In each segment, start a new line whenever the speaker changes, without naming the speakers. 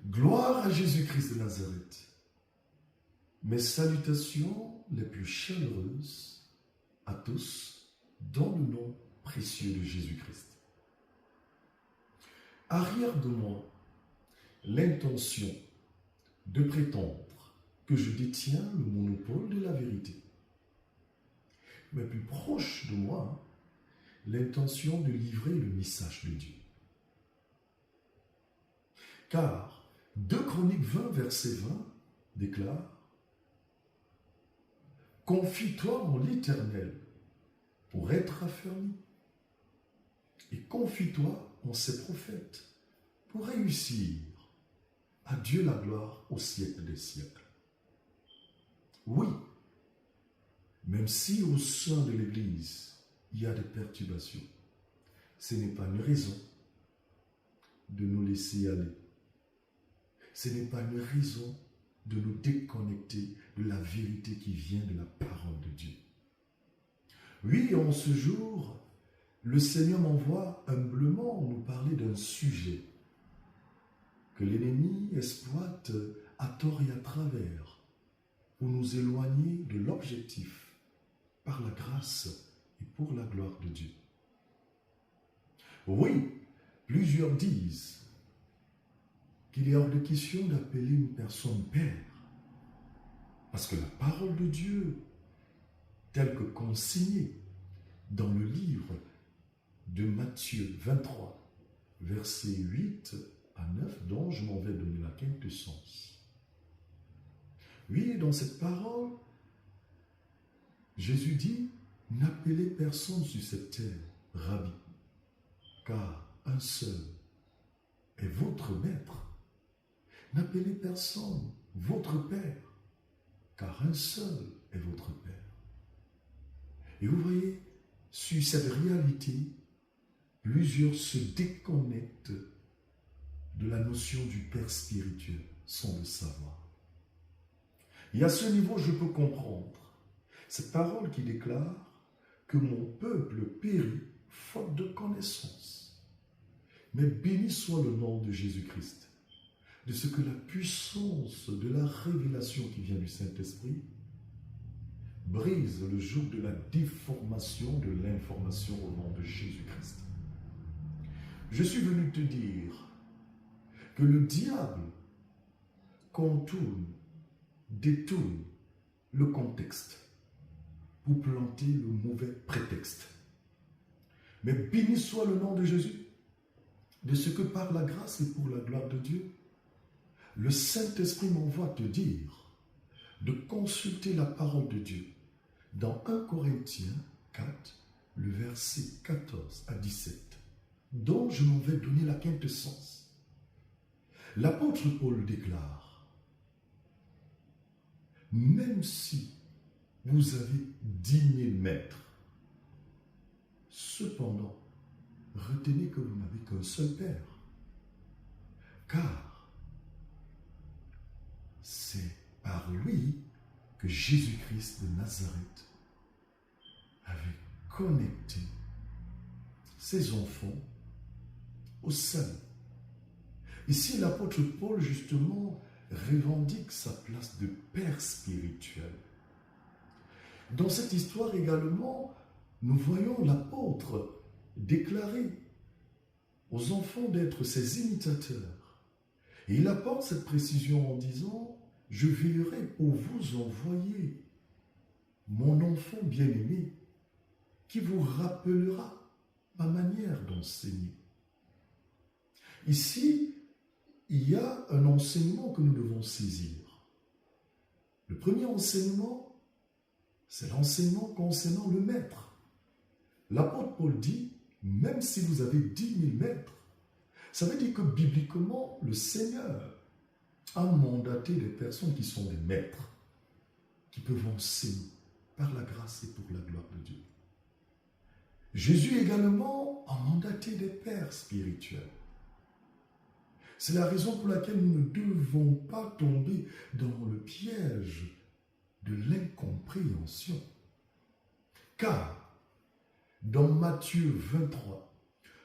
Gloire à Jésus-Christ de Nazareth. Mes salutations les plus chaleureuses à tous dans le nom précieux de Jésus-Christ. Arrière de moi l'intention de prétendre que je détiens le monopole de la vérité. Mais plus proche de moi, l'intention de livrer le message de Dieu. Car 2 Chroniques 20, verset 20 déclare « Confie-toi en l'Éternel pour être affermi, et confie-toi en ses prophètes pour réussir. À Dieu la gloire au siècle des siècles. » Oui, même si au sein de l'Église, il y a des perturbations, ce n'est pas une raison de nous laisser aller. Ce n'est pas une raison de nous déconnecter de la vérité qui vient de la parole de Dieu. Oui, en ce jour, le Seigneur m'envoie humblement nous parler d'un sujet que l'ennemi exploite à tort et à travers pour nous éloigner de l'objectif par la grâce et pour la gloire de Dieu. Oui, plusieurs disent qu'il est hors de question d'appeler une personne père, parce que la parole de Dieu, telle que consignée dans le livre de Matthieu 23, versets 8 à 9, dont je m'en vais donner la quintessence. Oui, dans cette parole, Jésus dit « N'appelez personne sur cette terre, Rabbi, car un seul est votre maître. N'appelez personne votre Père, car un seul est votre Père. » Et vous voyez, sur cette réalité, plusieurs se déconnectent de la notion du Père spirituel sans le savoir. Et à ce niveau, je peux comprendre cette parole qui déclare que mon peuple périt faute de connaissance. Mais béni soit le nom de Jésus-Christ, de ce que la puissance de la révélation qui vient du Saint-Esprit brise le joug de la déformation de l'information au nom de Jésus-Christ. Je suis venu te dire que le diable contourne, détourne le contexte pour planter le mauvais prétexte. Mais béni soit le nom de Jésus, de ce que par la grâce et pour la gloire de Dieu, le Saint-Esprit m'envoie te dire de consulter la parole de Dieu dans 1 Corinthiens 4, le verset 14 à 17, dont je m'en vais donner la quintessence. L'apôtre Paul déclare « Même si vous avez 10 000 maîtres, cependant, retenez que vous n'avez qu'un seul Père, car c'est par lui que Jésus-Christ de Nazareth avait connecté ses enfants au salut. » Ici, l'apôtre Paul, justement, revendique sa place de Père spirituel. Dans cette histoire également, nous voyons l'apôtre déclarer aux enfants d'être ses imitateurs. Et il apporte cette précision en disant « Je veillerai pour vous envoyer mon enfant bien-aimé qui vous rappellera ma manière d'enseigner. » Ici, il y a un enseignement que nous devons saisir. Le premier enseignement, c'est l'enseignement concernant le maître. L'apôtre Paul dit, même si vous avez 10 000 maîtres, ça veut dire que bibliquement, le Seigneur a mandaté des personnes qui sont des maîtres, qui peuvent enseigner par la grâce et pour la gloire de Dieu. Jésus également a mandaté des pères spirituels. C'est la raison pour laquelle nous ne devons pas tomber dans le piège de l'incompréhension. Car, dans Matthieu 23,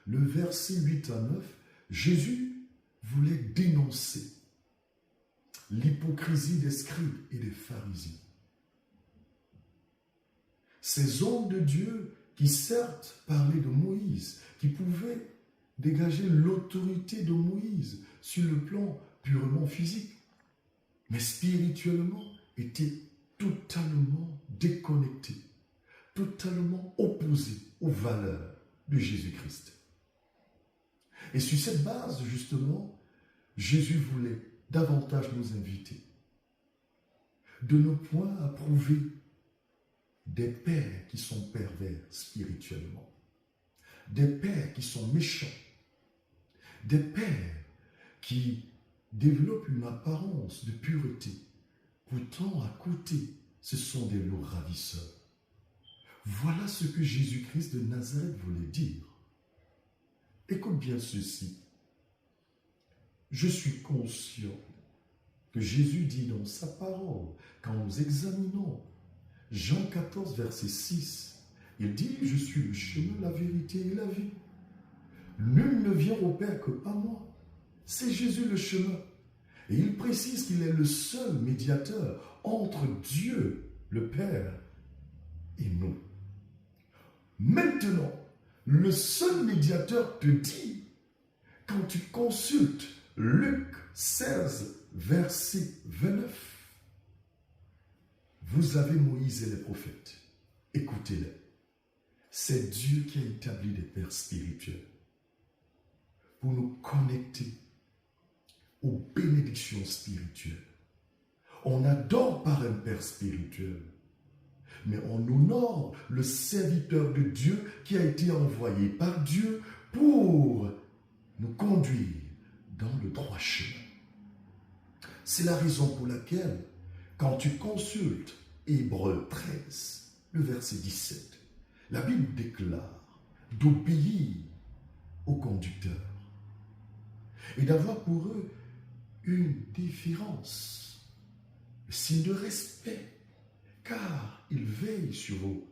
le verset 8 à 9, Jésus voulait dénoncer l'hypocrisie des scribes et des pharisiens. Ces hommes de Dieu qui certes parlaient de Moïse, qui pouvaient dégager l'autorité de Moïse sur le plan purement physique, mais spirituellement étaient totalement déconnectés, totalement opposés aux valeurs de Jésus-Christ. Et sur cette base, justement, Jésus voulait davantage nous inviter de ne point approuver des pères qui sont pervers spirituellement, des pères qui sont méchants, des pères qui développent une apparence de pureté. Pourtant, à côté, ce sont des loups ravisseurs. Voilà ce que Jésus-Christ de Nazareth voulait dire. Écoute bien ceci. Je suis conscient que Jésus dit dans sa parole, quand nous examinons Jean 14, verset 6, il dit « Je suis le chemin, la vérité et la vie. Nul ne vient au Père que par moi. » C'est Jésus le chemin. Et il précise qu'il est le seul médiateur entre Dieu, le Père, et nous. Maintenant, le seul médiateur te dit, quand tu consultes Luc 16, verset 29, vous avez Moïse et les prophètes. Écoutez-les. C'est Dieu qui a établi des pères spirituels pour nous connecter aux bénédictions spirituelles. On adore par un père spirituel, mais on honore le serviteur de Dieu qui a été envoyé par Dieu pour nous conduire dans le droit chemin. C'est la raison pour laquelle, quand tu consultes Hébreux 13, le verset 17, la Bible déclare d'obéir aux conducteurs et d'avoir pour eux une différence, un signe de respect, car ils veillent sur vous.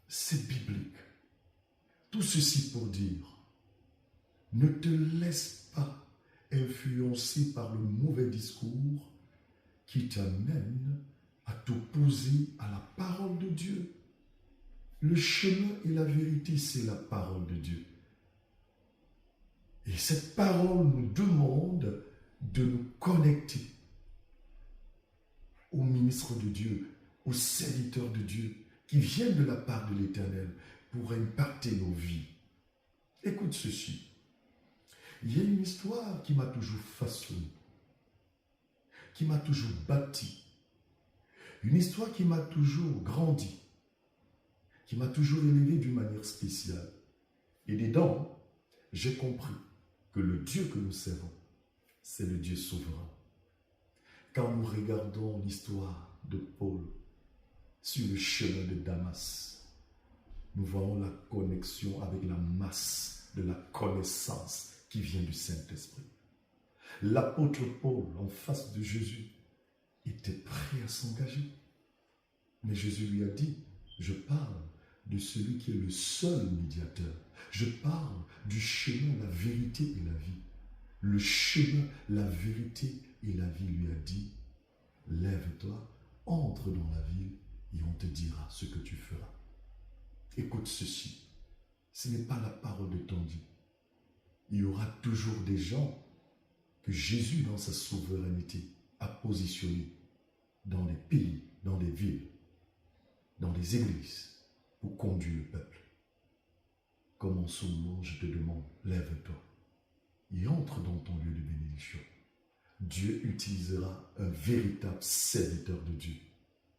C'est biblique. Tout ceci pour dire, ne te laisse pas influencé par le mauvais discours qui t'amène à t'opposer à la parole de Dieu. Le chemin et la vérité, c'est la parole de Dieu. Et cette parole nous demande de nous connecter aux ministres de Dieu, aux serviteurs de Dieu qui viennent de la part de l'Éternel pour impacter nos vies. Écoute ceci. Il y a une histoire qui m'a toujours façonné, qui m'a toujours bâti, une histoire qui m'a toujours grandi, qui m'a toujours élevé d'une manière spéciale. Et dedans, j'ai compris que le Dieu que nous servons, c'est le Dieu souverain. Quand nous regardons l'histoire de Paul sur le chemin de Damas, nous voyons la connexion avec la masse de la connaissance qui vient du Saint-Esprit. L'apôtre Paul, en face de Jésus, était prêt à s'engager. Mais Jésus lui a dit, je parle de celui qui est le seul médiateur. Je parle du chemin, la vérité et la vie. Le chemin, la vérité et la vie lui a dit, lève-toi, entre dans la ville et on te dira ce que tu feras. Écoute ceci, ce n'est pas la parole de ton Dieu. Il y aura toujours des gens que Jésus, dans sa souveraineté, a positionnés dans les pays, dans les villes, dans les églises, pour conduire le peuple. Comme en ce moment, je te demande, lève-toi et entre dans ton lieu de bénédiction. Dieu utilisera un véritable serviteur de Dieu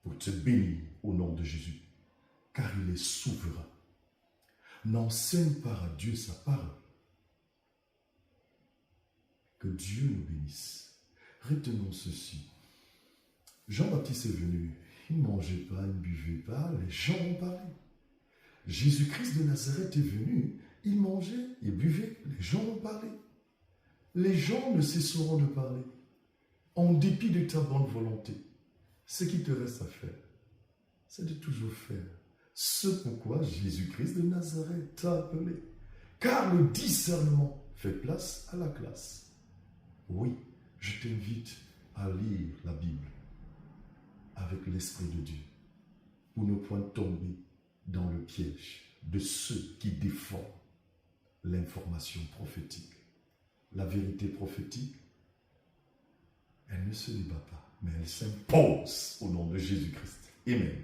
pour te bénir au nom de Jésus, car il est souverain. N'enseigne pas à Dieu sa parole. Que Dieu nous bénisse. Retenons ceci. Jean-Baptiste est venu. Il ne mangeait pas, il ne buvait pas. Les gens ont parlé. Jésus-Christ de Nazareth est venu. Il mangeait, il buvait. Les gens ont parlé. Les gens ne cesseront de parler. En dépit de ta bonne volonté. Ce qui te reste à faire, c'est de toujours faire ce pourquoi Jésus-Christ de Nazareth t'a appelé. Car le discernement Fais place à la classe. Oui, je t'invite à lire la Bible avec l'Esprit de Dieu pour ne point tomber dans le piège de ceux qui défendent l'information prophétique. La vérité prophétique, elle ne se débat pas, mais elle s'impose au nom de Jésus-Christ. Amen.